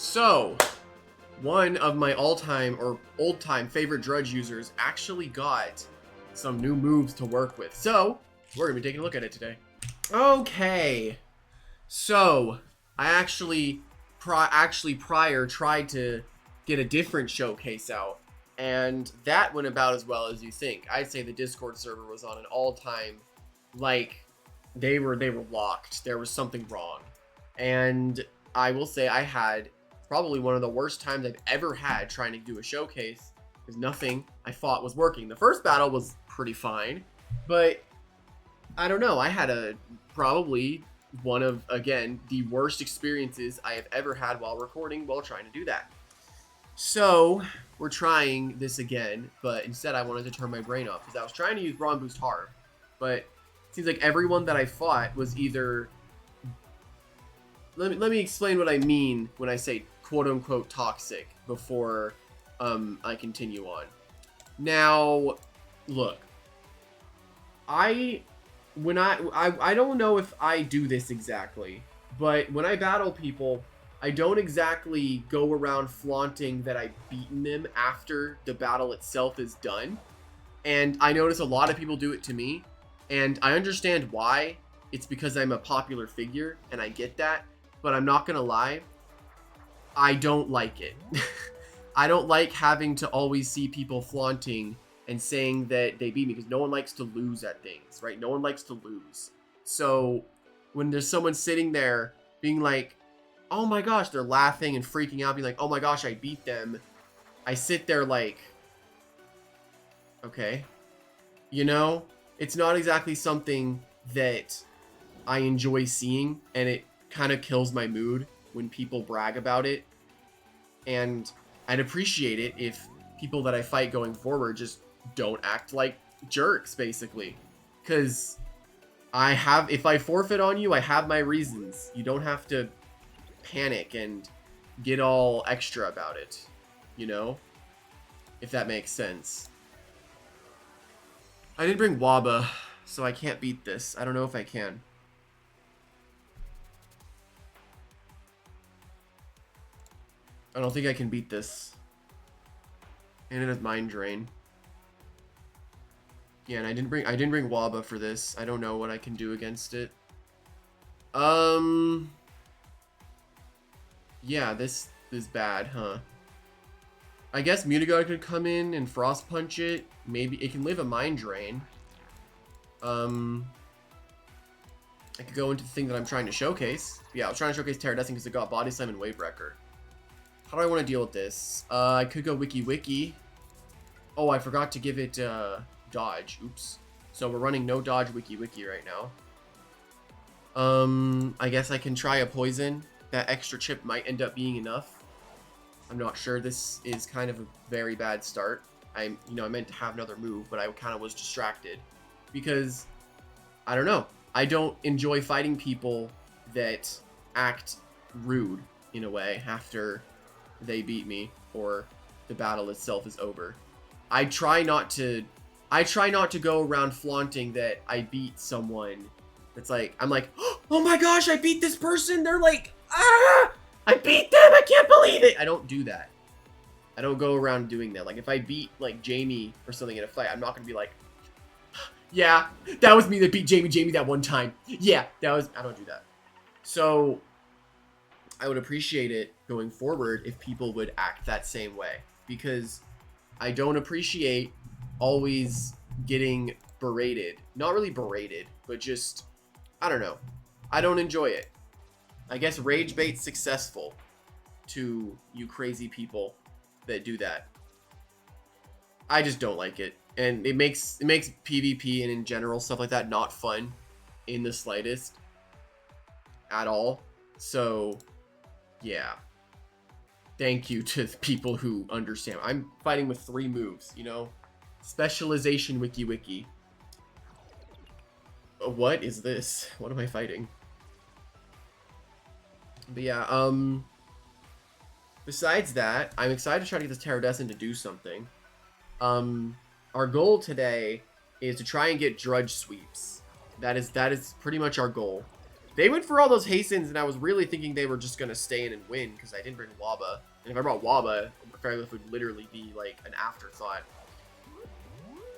So, one of my all-time or old-time favorite Drudge users actually got some new moves to work with. So, we're going to be taking a look at it today. Okay. So, I actually prior tried to get a different showcase out, and that went about as well as you think. I'd say the Discord server was on an all-time, like, they were locked. There was something wrong. And I will say I had probably one of the worst times I've ever had trying to do a showcase, because nothing I thought was working. The first battle was pretty fine, but I don't know. I had probably one of, again, the worst experiences I have ever had while recording while trying to do that. So we're trying this again, but instead I wanted to turn my brain off because I was trying to use Brawn Boost hard, but it seems like everyone that I fought was either... Let me explain what I mean when I say quote-unquote toxic before I continue on. Now, look, I don't know if I do this exactly, but when I battle people, I don't exactly go around flaunting that I've beaten them after the battle itself is done. And I notice a lot of people do it to me, and I understand why. It's because I'm a popular figure, and I get that, but I'm not gonna lie, I don't like it. I don't like having to always see people flaunting and saying that they beat me, because no one likes to lose at things, right? No one likes to lose. So when there's someone sitting there being like, oh my gosh, they're laughing and freaking out, being like, oh my gosh, I beat them. I sit there like, okay. You know, it's not exactly something that I enjoy seeing, and it kind of kills my mood when people brag about it. And I'd appreciate it if people that I fight going forward just don't act like jerks, basically. Because if I forfeit on you, I have my reasons. You don't have to panic and get all extra about it, you know? If that makes sense. I didn't bring Waba, so I can't beat this. I don't know if I can. I don't think I can beat this. And it has Mind Drain. Yeah, and I didn't bring Waba for this. I don't know what I can do against it. Yeah, this is bad, huh? I guess Mutagard could come in and Frost Punch it. Maybe it can live a Mind Drain. I could go into the thing that I'm trying to showcase. Yeah, I was trying to showcase TERIDESCENT because it got Body Slam and Wave Wrecker. How do I want to deal with this? I could go Wiki. Oh, I forgot to give it dodge. Oops. So we're running no dodge Wiki right now. I guess I can try a poison. That extra chip might end up being enough. I'm not sure. This is kind of a very bad start. I meant to have another move, but I kind of was distracted because I don't know. I don't enjoy fighting people that act rude in a way after they beat me or the battle itself is over. I try not to go around flaunting that I beat someone. It's like, I'm like, oh my gosh, I beat this person. They're like, ah, I beat them. I can't believe it. I don't do that. I don't go around doing that. Like if I beat like Jamie or something in a fight, I'm not going to be like, yeah, that was me that beat Jamie that one time. Yeah, I don't do that. So I would appreciate it going forward if people would act that same way, because I don't appreciate always getting berated. Not really berated, but just, I don't know. I don't enjoy it. I guess rage bait's successful to you crazy people that do that. I just don't like it. And it makes PvP and in general stuff like that not fun in the slightest at all. So yeah, thank you to people who understand. I'm fighting with 3 moves, you know? Specialization wiki. What is this? What am I fighting? But yeah, besides that, I'm excited to try to get this TERIDESCENT to do something. Our goal today is to try and get Drudge sweeps. That is pretty much our goal. They went for all those hastens, and I was really thinking they were just going to stay in and win because I didn't bring Waba. And if I brought Waba, Fairlift would literally be like an afterthought.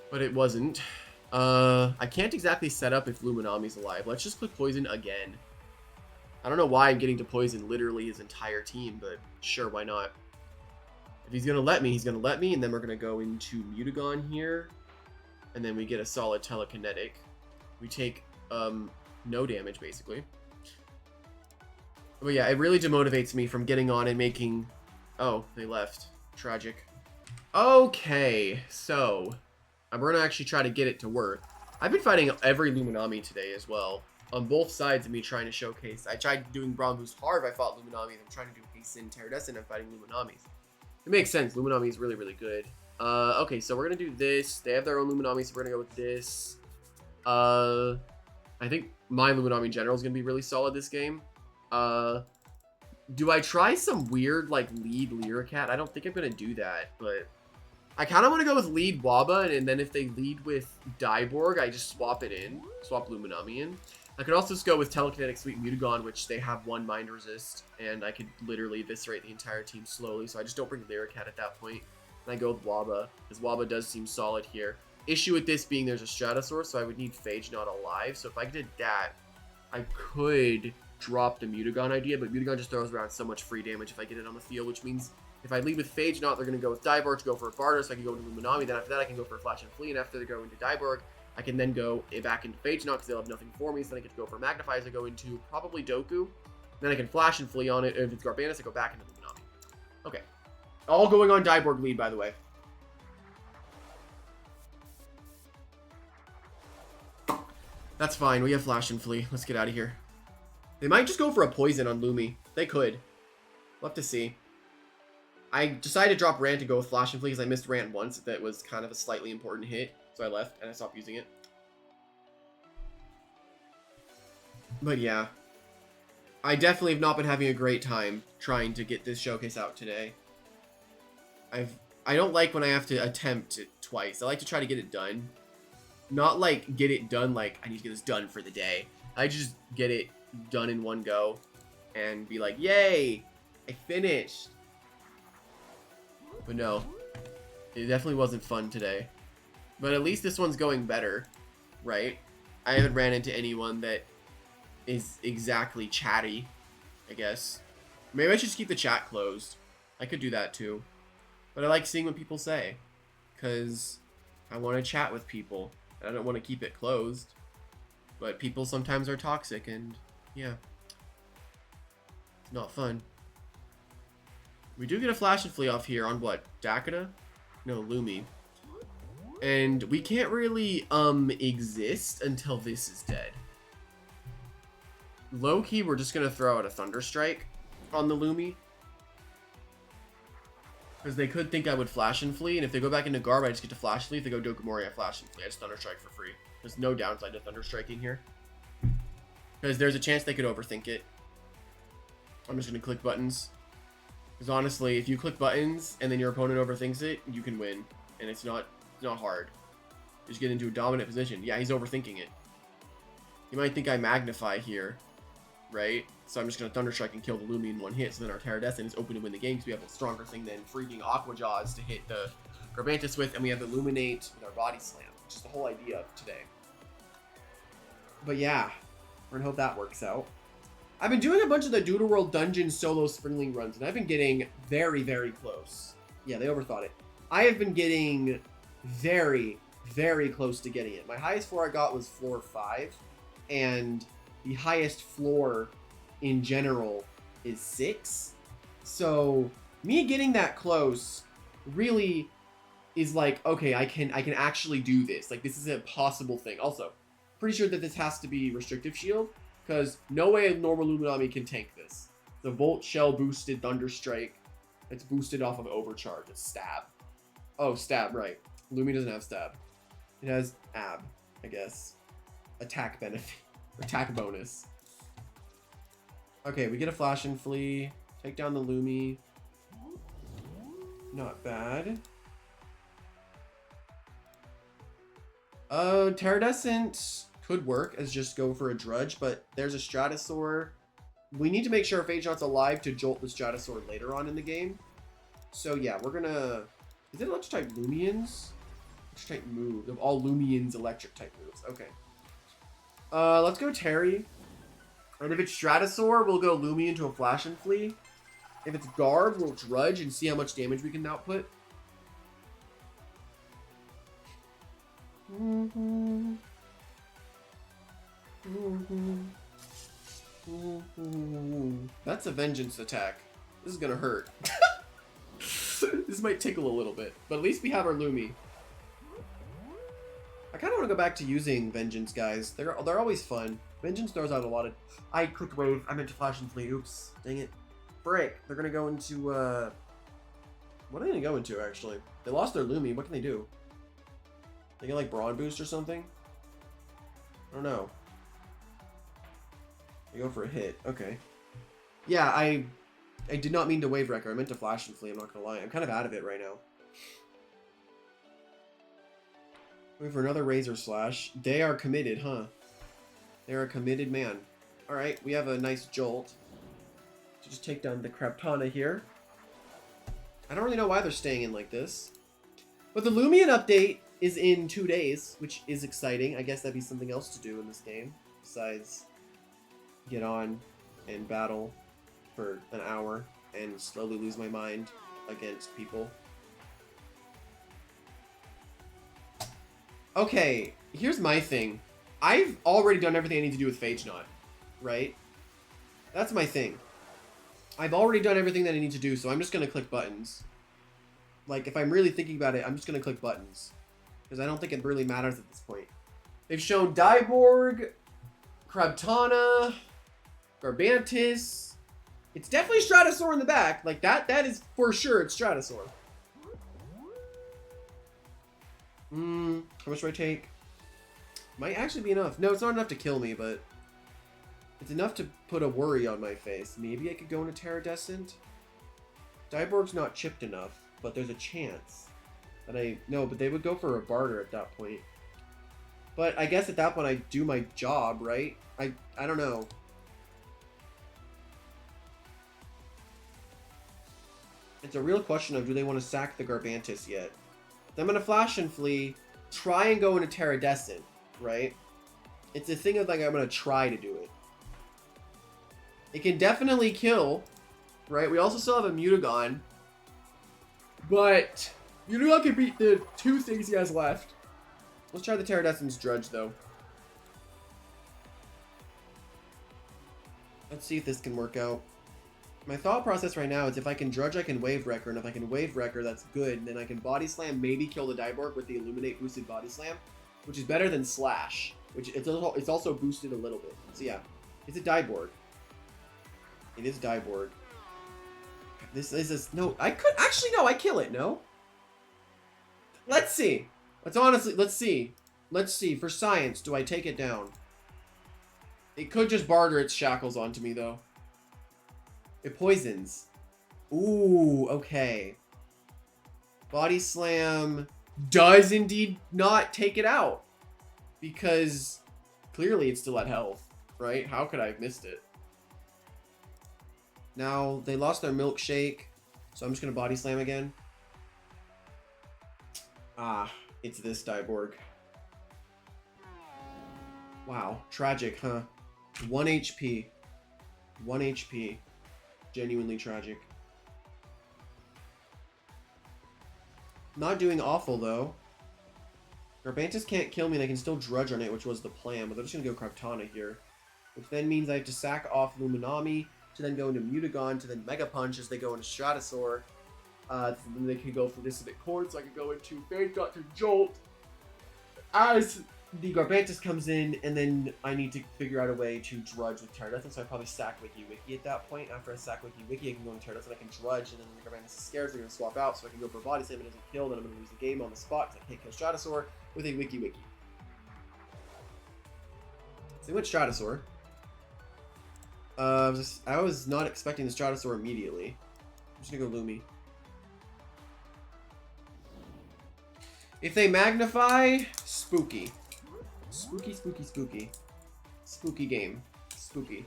But it wasn't. I can't exactly set up if Luminami's alive. Let's just click Poison again. I don't know why I'm getting to poison literally his entire team, but sure, why not? If he's going to let me, he's going to let me, and then we're going to go into Mutagon here. And then we get a solid telekinetic. We take no damage, basically. But yeah, it really demotivates me from getting on and making... Oh, they left. Tragic. Okay, so I'm going to actually try to get it to work. I've been fighting every Luminami today as well. On both sides of me trying to showcase. I tried doing Braum Boost hard if I fought Luminami. I'm trying to do Hasten, Teridescent, I'm fighting Luminamis. It makes sense. Luminami is really, really good. Okay, so we're going to do this. They have their own Luminami, so we're going to go with this. I think my Luminami in general is going to be really solid this game. Do I try some weird, like, lead Lyricat? I don't think I'm going to do that, but I kind of want to go with lead Waba, and then if they lead with Diborg, I just swap it in. Swap Luminami in. I could also just go with Telekinetic Sweet Mutagon, which they have 1 Mind Resist, and I could literally eviscerate the entire team slowly, so I just don't bring Lyricat at that point. And I go with Waba, because Waba does seem solid here. Issue with this being there's a Stratosaur, so I would need Phage not alive, so if I did that, I could drop the Mutagon idea, but Mutagon just throws around so much free damage if I get it on the field, which means if I lead with Phage not, they're going to go with Diborg to go for a Barter, so I can go into Luminami, then after that I can go for a Flash and Flee, and after they go into Diborg, I can then go back into Phage not because they'll have nothing for me, so then I get to go for Magnify as I go into probably Doku. Then I can Flash and Flee on it, and if it's Garbanus, I go back into Luminami. Okay. All going on Diborg lead, by the way. That's fine, we have Flash and Flee. Let's get out of here. They might just go for a Poison on Lumi. They could. We'll have to see. I decided to drop Rant and go with Flash and Flee because I missed Rant once. That was kind of a slightly important hit. So I left and I stopped using it. But yeah. I definitely have not been having a great time trying to get this showcase out today. I don't like when I have to attempt it twice. I like to try to get it done. Not like get it done like I need to get this done for the day. I just get it done in one go and be like, yay, I finished. But no, it definitely wasn't fun today. But at least this one's going better, right? I haven't ran into anyone that is exactly chatty, I guess. Maybe I should just keep the chat closed. I could do that too. But I like seeing what people say, because I want to chat with people. I don't want to keep it closed. But people sometimes are toxic, and yeah. It's not fun. We do get a Flash and Flee off here on what? Dakota? No, Lumi. And we can't really exist until this is dead. Low-key, we're just going to throw out a Thunder Strike on the Lumi. Because they could think I would Flash and Flee, and if they go back into Garb, I just get to Flash Flee. If they go Dokumori, I Flash and Flee. I just Thunder Strike for free. There's no downside to Thunder Striking here. Because there's a chance they could overthink it. I'm just going to click buttons. Because honestly, if you click buttons and then your opponent overthinks it, you can win. And it's not hard. You just get into a dominant position. Yeah, he's overthinking it. You might think I Magnify here, right? So I'm just going to Thunder Strike and kill the Lumi in one hit. So then our Teridescent is open to win the game because we have a stronger thing than freaking Aqua Jaws to hit the Garbantus with. And we have Illuminate with our Body Slam, which is the whole idea of today. But yeah, we're going to hope that works out. I've been doing a bunch of the Doodle World Dungeon solo Springling runs, and I've been getting very, very close. Yeah, they overthought it. I have been getting very, very close to getting it. My highest floor I got was floor 5, and the highest floor in general is 6. So me getting that close really is like, okay, I can actually do this. Like, this is a possible thing. Also, pretty sure that this has to be Restrictive Shield, because no way a normal Luminami can tank this. The Volt Shell boosted Thunder Strike. It's boosted off of Overcharge. It's Stab. Oh, Stab, right. Lumi doesn't have Stab. It has Ab, I guess. Attack benefit. Attack bonus. Okay, we get a Flash and Flee. Take down the Lumi. Not bad. Teridescent could work as just go for a Drudge, but there's a Stratosaur. We need to make sure Phage Knot's alive to jolt the Stratosaur later on in the game. So yeah, we're gonna... Is it electric type Loomians? Electric type move. All Loomians electric type moves. Okay. Let's go Terry. And if it's Stratosaur, we'll go Loomian to a Flash and Flee. If it's Guard, we'll Drudge and see how much damage we can output. That's a Vengeance attack. This is gonna hurt. This might tickle a little bit, but at least we have our Loomy. I kind of want to go back to using Vengeance, guys. They're always fun. Vengeance throws out a lot of... I clicked Wave. I meant to Flash and Flee. Oops. Dang it. Break. They're gonna go into, what are they gonna go into, actually? They lost their Loomy. What can they do? They get, like, Brawn Boost or something? I don't know. They go for a hit. Okay. Yeah, I did not mean to Wave Wrecker. I meant to Flash and Flee. I'm not gonna lie. I'm kind of out of it right now. Wait for another Razor Slash. They are committed, huh? They're a committed man. Alright, we have a nice Jolt. To just take down the Kraptana here. I don't really know why they're staying in like this. But the Loomian update is in 2 days, which is exciting. I guess that'd be something else to do in this game. Besides get on and battle for an hour and slowly lose my mind against people. Okay, here's my thing. I've already done everything I need to do with Phage Knot, right? That's my thing. I've already done everything that I need to do, so I'm just going to click buttons. Like, if I'm really thinking about it, I'm just going to click buttons. Because I don't think it really matters at this point. They've shown Diborg, Kraptana, Garbantis. It's definitely Stratosaur in the back. Like, that is for sure it's Stratosaur. How much do I take? Might actually be enough. No, it's not enough to kill me, but it's enough to put a worry on my face. Maybe I could go into Teridescent. Diborg's not chipped enough, but there's a chance that no, but they would go for a barter at that point. But I guess at that point I do my job, right? I don't know. It's a real question of do they want to sack the Garbantis yet? I'm going to Flash and Flee, try and go into Teridescent, right? It's a thing of like I'm going to try to do it. It can definitely kill, right? We also still have a Mutagon, but Mutagon can beat the 2 things he has left. Let's try the Teridescent's Drudge, though. Let's see if this can work out. My thought process right now is if I can Drudge, I can Wave Wrecker, and if I can Wave Wrecker, that's good. And then I can Body Slam, maybe kill the Diborg with the Illuminate boosted Body Slam, which is better than Slash, which it's also boosted a little bit. So yeah, it's a Diborg. It is Diborg. This is no. I could actually no. I kill it. No. Let's see. Let's see. Let's see. For science, do I take it down? It could just barter its shackles onto me though. It poisons. Ooh, okay. Body Slam does indeed not take it out. Because clearly it's still at health, right? How could I have missed it? Now, they lost their Milkshake, so I'm just going to Body Slam again. Ah, it's this Diborg. Wow, tragic, huh? 1 HP. 1 HP. Genuinely tragic. Not doing awful, though. Garbantis can't kill me, and I can still Drudge on it, which was the plan, but they're just going to go Kraptana here. Which then means I have to sack off Luminami, to then go into Mutagon, to then Mega Punch as they go into Stratosaur. Then they can go for Dissonant Chord, so I can go into Phage Knot to Jolt. As the Garbantis comes in, and then I need to figure out a way to Drudge with Teridescent, so I probably sack Wiki at that point. After I sack Wiki, I can go into Teridescent, I can Drudge, and then the Garbantis is scared, so they're going to swap out, so I can go for a Body Slam, and it doesn't kill, then I'm going to lose the game on the spot, because I can't kill Stratosaur with a Wiki. So they went Stratosaur. I was not expecting the Stratosaur immediately. I'm just going to go Loomy. If they Magnify, spooky. Spooky, spooky, spooky. Spooky game. Spooky.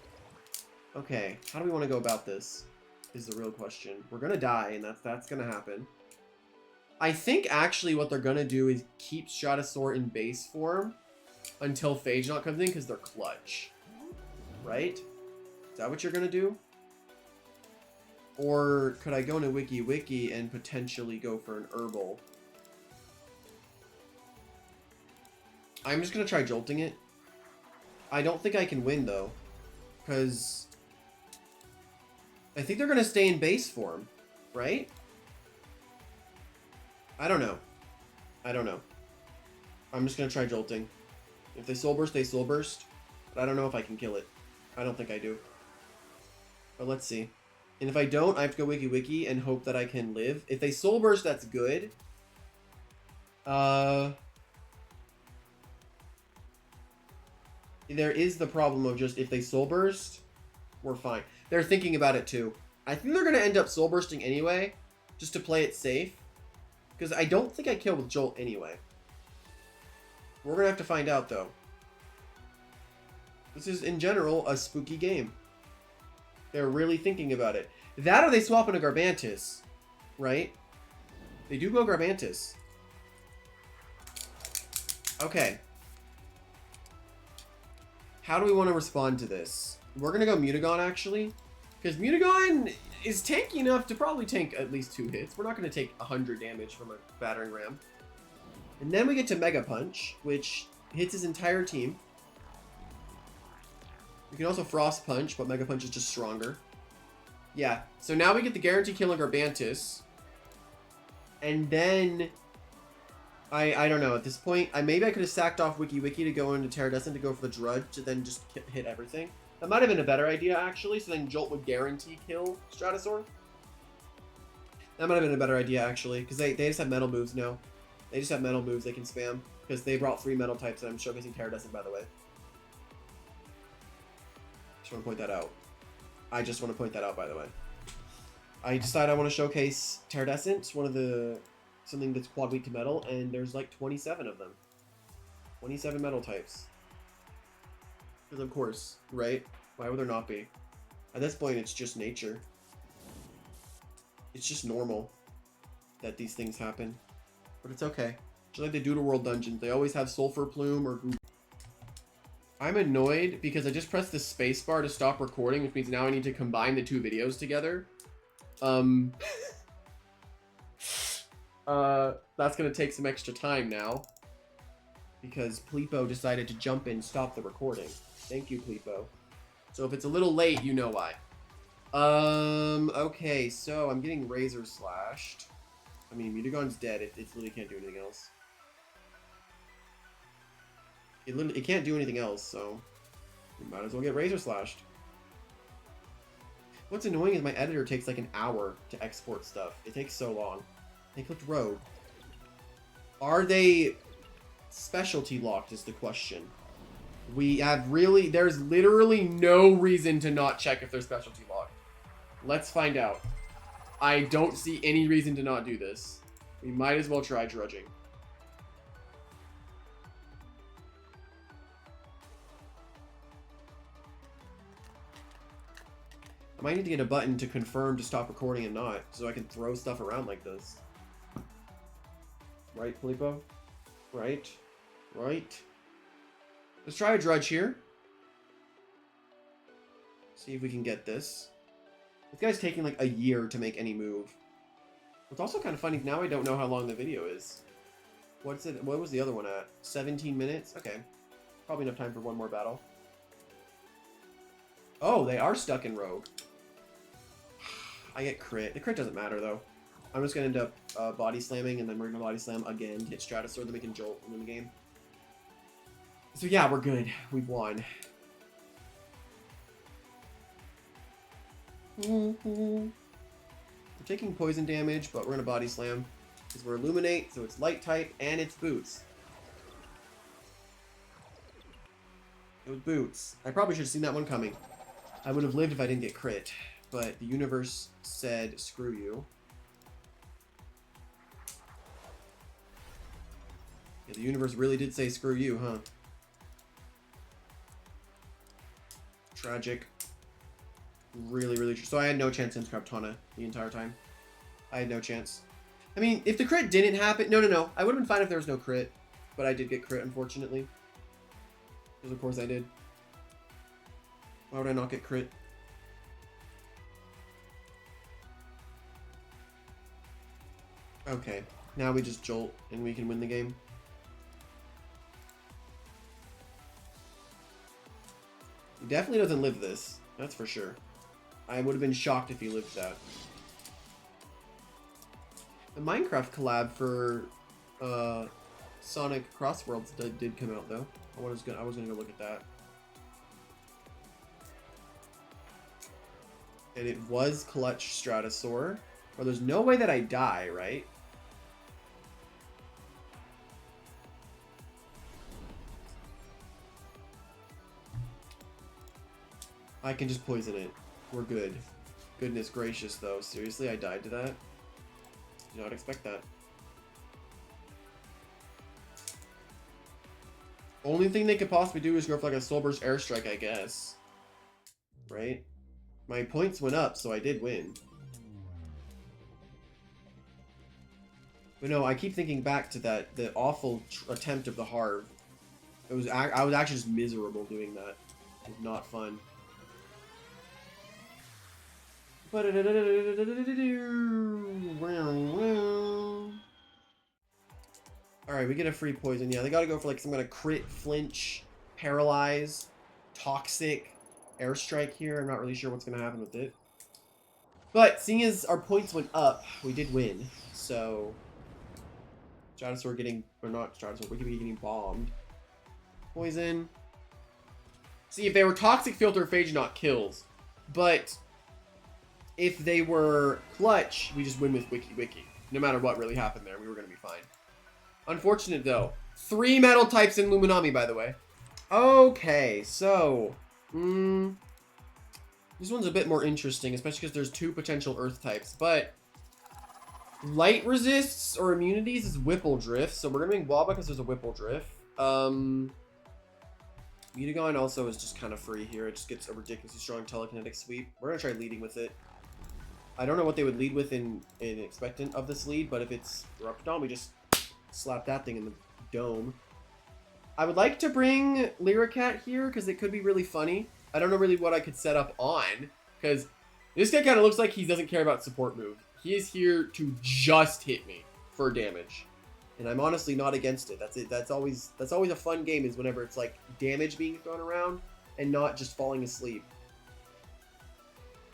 Okay, how do we want to go about this? Is the real question. We're gonna die, and that's gonna happen. I think actually what they're gonna do is keep Stratosaur in base form until Phage Knot comes in because they're clutch. Right? Is that what you're gonna do? Or could I go into Wiki and potentially go for an herbal? I'm just gonna try jolting it. I don't think I can win though, because I think they're gonna stay in base form, right? I don't know. I don't know. I'm just gonna try jolting. If they soul burst, they soul burst. But I don't know if I can kill it. I don't think I do. But let's see. And if I don't, I have to go Wiki and hope that I can live. If they soul burst, that's good. There is the problem of just if they soul burst, we're fine. They're thinking about it too. I think they're gonna end up soul bursting anyway, just to play it safe. Because I don't think I kill with Jolt anyway. We're gonna have to find out though. This is in general a spooky game. They're really thinking about it. That or they swap into Garbantis, right? They do go Garbantis. Okay. How do we want to respond to this? We're going to go Mutagon, actually. Because Mutagon is tanky enough to probably tank at least 2 hits. We're not going to take 100 damage from a battering ram. And then we get to Mega Punch, which hits his entire team. We can also Frost Punch, but Mega Punch is just stronger. Yeah, so now we get the guarantee kill on Garbantis. And then... I don't know, at this point, maybe I could have sacked off Wiki to go into Teridescent to go for the Drudge to then just hit everything. That might have been a better idea, actually, so then Jolt would guarantee kill Stratosaur. That might have been a better idea, actually, because they just have metal moves now. They just have metal moves they can spam, because they brought 3 metal types, and I'm showcasing Teridescent, by the way. Just want to point that out. I just want to point that out, by the way. I decided I want to showcase Teridescent, something that's quad weak to metal, and there's like 27 of them. 27 metal types. Because of course, right? Why would there not be? At this point, it's just nature. It's just normal that these things happen. But it's okay. Just like the Doodle World dungeons, they always have Sulfur Plume or... I'm annoyed because I just pressed the spacebar to stop recording, which means now I need to combine the 2 videos together. That's gonna take some extra time now. Because Pleepo decided to jump in and stop the recording. Thank you, Pleepo. So if it's a little late, you know why. Okay, so I'm getting Razor Slashed. I mean, Mutagon's dead. It literally can't do anything else. It can't do anything else, so we might as well get Razor Slashed. What's annoying is my editor takes like an hour to export stuff. It takes so long. They clicked Rogue. Are they specialty locked is the question. There's literally no reason to not check if they're specialty locked. Let's find out. I don't see any reason to not do this. We might as well try drudging. I might need to get a button to confirm to stop recording and not, so I can throw stuff around like this. Right, Pleepo? Right. Right. Let's try a Drudge here. See if we can get this. This guy's taking like a year to make any move. What's also kind of funny, now I don't know how long the video is. What was the other one at? 17 minutes? Okay. Probably enough time for one more battle. Oh, they are stuck in Rogue. I get crit. The crit doesn't matter, though. I'm just going to end up body slamming, and then we're going to body slam again to hit Stratosaur, then we can jolt and win the game. So yeah, we're good. We've won. We're taking poison damage, but we're going to body slam. Because we're Illuminate, so it's light type, and it's boots. It was boots. I probably should have seen that one coming. I would have lived if I didn't get crit. But the universe said, screw you. Yeah, the universe really did say screw you, huh? Tragic. Really, really. So I had no chance against Kraptana the entire time. I had no chance. I mean, if the crit didn't happen... No. I would have been fine if there was no crit. But I did get crit, unfortunately. Because of course I did. Why would I not get crit? Okay. Now we just jolt and we can win the game. He definitely doesn't live this. That's for sure. I would have been shocked if he lived that. The Minecraft collab for Sonic Crossworlds did come out though. I was gonna go look at that. And it was Clutch Stratosaur. Well, there's no way that I die, right? I can just poison it. We're good. Goodness gracious, though. Seriously, I died to that? Did not expect that. Only thing they could possibly do is go for like a Soul Burst Airstrike, I guess. Right? My points went up, so I did win. But no, I keep thinking back to the awful attempt of the Harv. I was actually just miserable doing that. It was not fun. Alright, we get a free poison. Yeah, they gotta go for like some kind of crit, flinch, paralyze, toxic, airstrike here. I'm not really sure what's gonna happen with it. But seeing as our points went up, we did win. So Stratosaur getting, or not Stratosaur, we could be getting bombed. Poison. See, if they were toxic, filter, phage, not kills. But if they were clutch, we just win with Wiki. No matter what really happened there, we were going to be fine. Unfortunate, though. 3 metal types in Luminami, by the way. Okay, so... this one's a bit more interesting, especially because there's 2 potential earth types. But light resists or immunities is Whipple Drift, so we're going to make Waba because there's a Whipple Drift. Mutagon also is just kind of free here. It just gets a ridiculously strong telekinetic sweep. We're going to try leading with it. I don't know what they would lead with in expectant of this lead, but if it's Eruptodon, we just slap that thing in the dome. I would like to bring Lyricat here because it could be really funny. I don't know really what I could set up on because this guy kind of looks like he doesn't care about support move. He is here to just hit me for damage. And I'm honestly not against it. That's it. That's always a fun game, is whenever it's like damage being thrown around and not just falling asleep.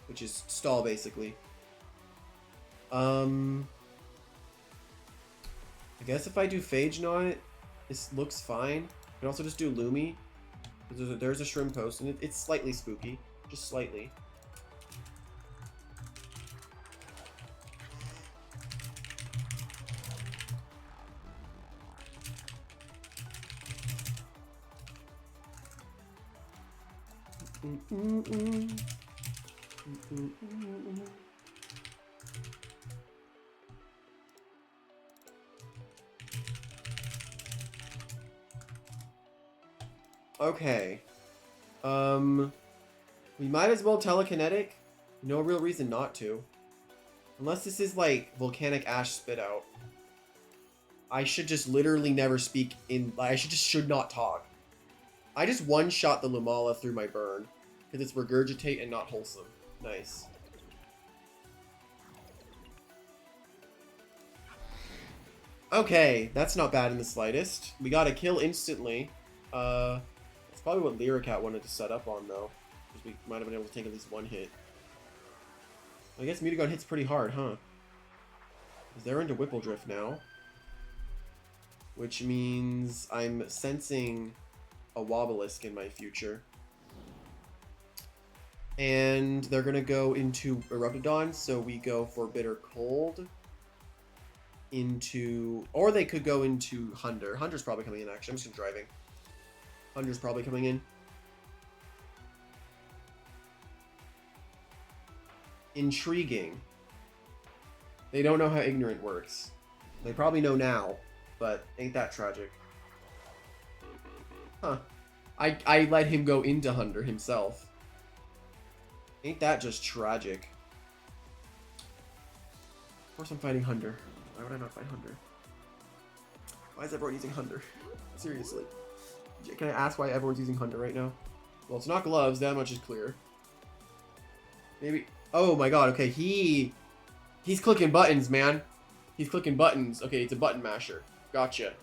Which is stall basically. I guess if I do Phage Knot, this looks fine. I can also just do Loomy. There's a Shrimp Post, and it's slightly spooky. Just slightly. Okay. We might as well telekinetic. No real reason not to. Unless this is like volcanic ash spit out. I should just literally never speak in, I should not talk. I just one-shot the Lumala through my burn. Because it's regurgitate and not wholesome. Nice. Okay, that's not bad in the slightest. We got a kill instantly. That's probably what Lyricat wanted to set up on, though. Because we might have been able to take at least one hit. I guess Mutagon hits pretty hard, huh? Because they're into Whipple Drift now. Which means I'm sensing a Wobelisk in my future. And they're going to go into Eruptodon, so we go for Bitter Cold. Into... Or they could go into Hunder. Hunder's probably coming in, actually. I'm just driving. Hunder's probably coming in. Intriguing. They don't know how Ignorant works. They probably know now, but ain't that tragic. Huh. I let him go into Hunder himself. Ain't that just tragic? Of course I'm fighting Hunter. Why would I not fight Hunter? Why is everyone using Hunter? Seriously. Can I ask why everyone's using Hunter right now? Well, it's not gloves. That much is clear. Maybe... Oh my god, okay. He's clicking buttons, man. He's clicking buttons. Okay, it's a button masher. Gotcha.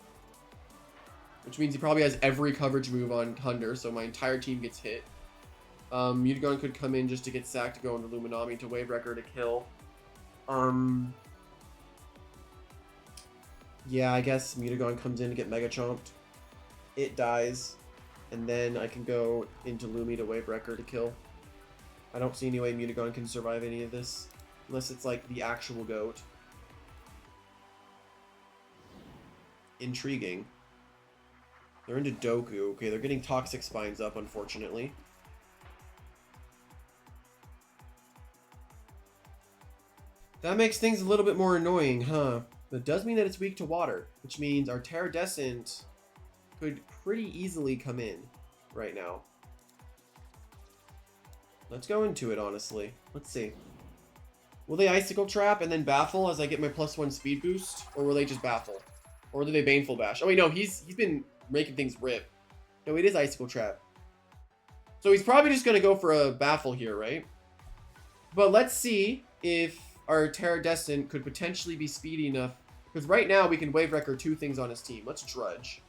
Which means he probably has every coverage move on Hunter, so my entire team gets hit. Mutagon could come in just to get sacked to go into Luminami to Wave Wrecker to kill. Yeah, I guess Mutagon comes in to get Mega Chomped. It dies. And then I can go into Lumi to Wave Wrecker to kill. I don't see any way Mutagon can survive any of this. Unless it's like the actual GOAT. Intriguing. They're into Doku. Okay, they're getting Toxic Spines up, unfortunately. That makes things a little bit more annoying, huh? That does mean that it's weak to water, which means our Terridescent could pretty easily come in right now. Let's go into it, honestly. Let's see. Will they Icicle Trap and then Baffle as I get my +1 speed boost? Or will they just Baffle? Or do they Baneful Bash? Oh wait, no, he's been making things rip. No, it is Icicle Trap. So he's probably just going to go for a Baffle here, right? But let's see if our Terridescent could potentially be speedy enough. Because right now we can Wave Wrecker 2 things on his team. Let's Drudge.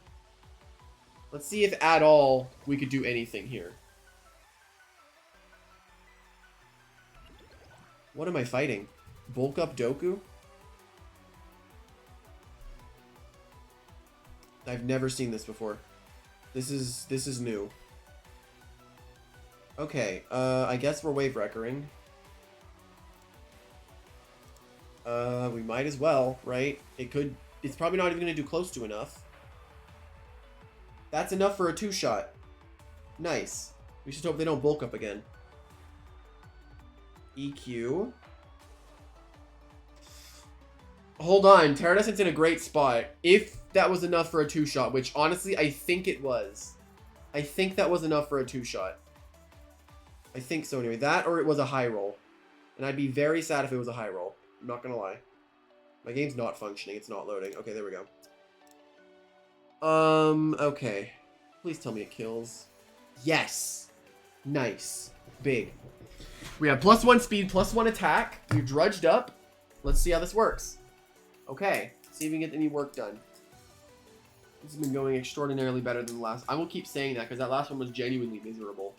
Let's see if at all we could do anything here. What am I fighting? Bulk up Doku? I've never seen this before. This is new. Okay, I guess we're Wave Wreckering. We might as well, right? It's probably not even going to do close to enough. That's enough for a 2-shot. Nice. We should hope they don't bulk up again. EQ. Hold on. Terridescent's in a great spot. If that was enough for a 2-shot, which honestly, I think it was. I think that was enough for a 2-shot. I think so anyway. That or it was a high roll. And I'd be very sad if it was a high roll. I'm not gonna lie. My game's not functioning. It's not loading. Okay, there we go. Okay. Please tell me it kills. Yes. Nice. Big. We have +1 speed, +1 attack. We've drudged up. Let's see how this works. Okay. See if we can get any work done. This has been going extraordinarily better than the last. I will keep saying that because that last one was genuinely miserable.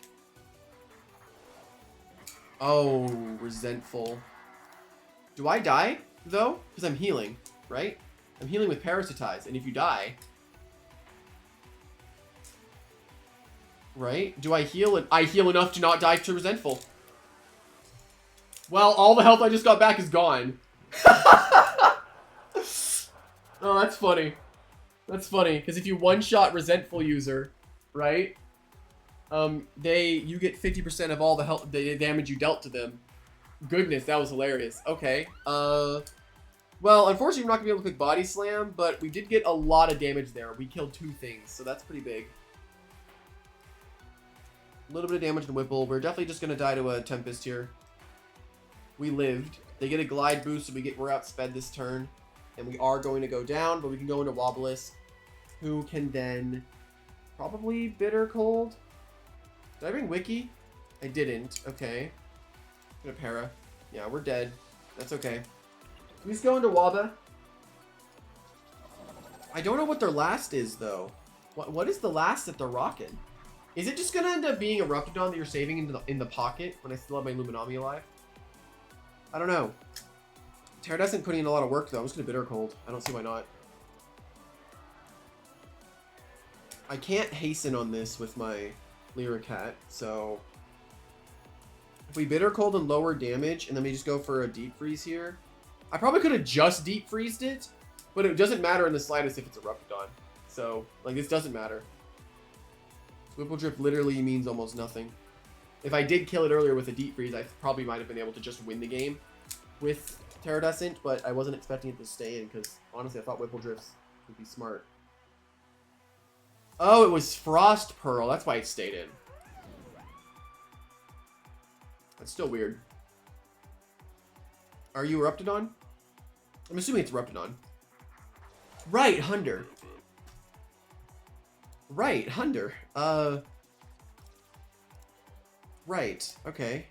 Oh, resentful. Do I die, though? Because I'm healing, right? I'm healing with Parasitize, and if you die... Right? Do I heal? I heal enough to not die to Resentful. Well, all the health I just got back is gone. Oh, that's funny. That's funny, because if you one-shot Resentful user, right? You get 50% of all the health, the damage you dealt to them. Goodness, that was hilarious. Okay. Well, unfortunately, we're not going to be able to pick Body Slam, but we did get a lot of damage there. We killed 2 things, so that's pretty big. A little bit of damage to Whipple. We're definitely just going to die to a Tempest here. We lived. They get a Glide boost, so we're outsped this turn. And we are going to go down, but we can go into Wobblisk, who can then probably Bitter Cold. Did I bring Wiki? I didn't. Okay. Gonna Para. Yeah, we're dead. That's okay. We just go into Waba. I don't know what their last is, though. What is the last that they're rocking? Is it just gonna end up being a Raptidon that you're saving in the pocket when I still have my Luminami alive? I don't know. Terridescent putting in a lot of work, though. I'm just gonna Bitter Cold. I don't see why not. I can't hasten on this with my Lyricat, so... If we Bitter Cold and lower damage, and then we just go for a Deep Freeze here... I probably could have just Deep Freezed it, but it doesn't matter in the slightest if it's a Raptidon. So, like, this doesn't matter. Whipple Drift literally means almost nothing. If I did kill it earlier with a Deep Freeze, I probably might have been able to just win the game with Terridescent, but I wasn't expecting it to stay in, because honestly, I thought Whipple Drifts would be smart. Oh, it was Frost Pearl. That's why it stayed in. That's still weird. Are you Eruptodon? I'm assuming it's Eruptodon. Right, Hunder. Right, Hunder. Right, okay.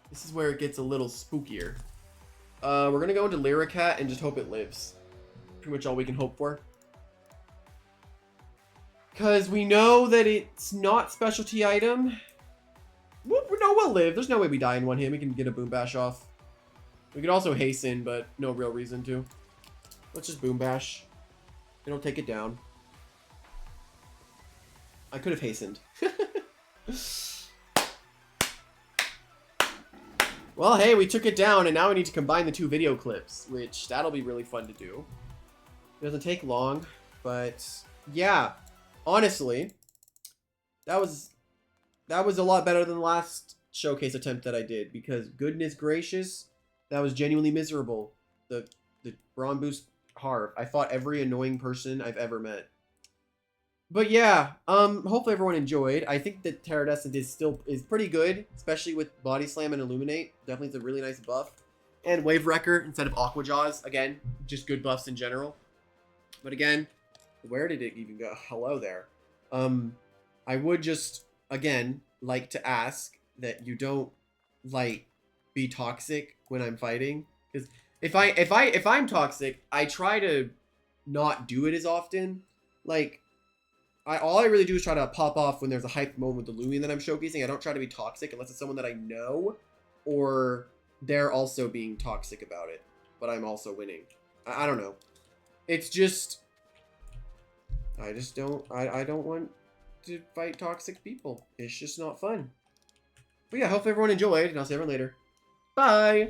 This is where it gets a little spookier. We're gonna go into Lyricat and just hope it lives. Pretty much all we can hope for. Because we know that it's not specialty item. We know we'll live. There's no way we die in one hit. We can get a Boom Bash off. We could also hasten, but no real reason to. Let's just Boom Bash. It'll take it down. I could have hastened. Well, hey, we took it down, and now we need to combine the two video clips, which that'll be really fun to do. It doesn't take long, but yeah, honestly, that was a lot better than the last showcase attempt that I did, because goodness gracious, that was genuinely miserable. The Brawn Boost Harv. I fought every annoying person I've ever met. But yeah, hopefully everyone enjoyed. I think that Teridescent is pretty good, especially with Body Slam and Illuminate. Definitely it's a really nice buff. And Wave Wrecker instead of Aqua Jaws. Again, just good buffs in general. But again, where did it even go? Hello there. I would just, again, like to ask that you don't, like, be toxic when I'm fighting. Because if I'm toxic, I try to not do it as often. Like, all I really do is try to pop off when there's a hype moment with the Loomian that I'm showcasing. I don't try to be toxic unless it's someone that I know or they're also being toxic about it, but I'm also winning. I don't know. It's just, I don't want to fight toxic people. It's just not fun. But yeah, hope everyone enjoyed, and I'll see everyone later. Bye!